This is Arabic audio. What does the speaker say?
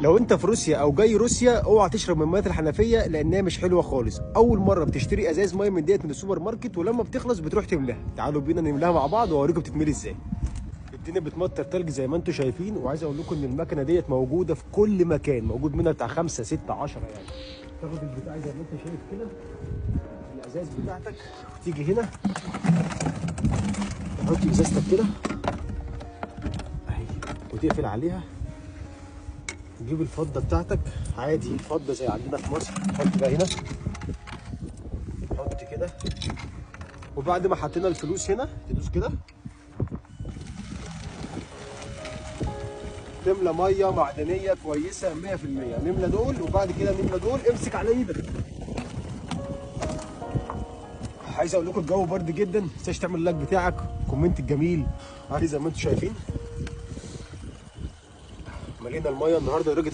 لو انت في روسيا او جاي روسيا اوعى تشرب من مياه الحنفيه لانها مش حلوه خالص. اول مره بتشتري ازاز ميه من ديت من السوبر ماركت ولما بتخلص بتروح تملاها. تعالوا بينا نملاها مع بعض واوريكم بتتملي ازاي. الدنيا بتمطر تلج زي ما انتم شايفين، وعايز اقول لكم ان المكنه ديت موجوده في كل مكان، موجود منها بتاع 5 6 10 يعني. تاخد البتاع زي ما انت شايف كده الازاز بتاعتك وتيجي هنا تحط ازازتك كده اهي وتقفل عليها. تجيب الفضه بتاعتك عادي، فضه زي عندنا في مصر، تحط بقى هنا، تحط كده. وبعد ما حطينا الفلوس هنا تدوس كده تملى ميه معدنيه كويسه 100%. نملى دول وبعد كده نملى دول. امسك على ايدك. عايز اقول لكم الجو برد جدا، ما تنساش تعمل اللايك بتاعك، كومنت الجميل عادي زي ما انتم شايفين. ملينا الميه النهارده درجه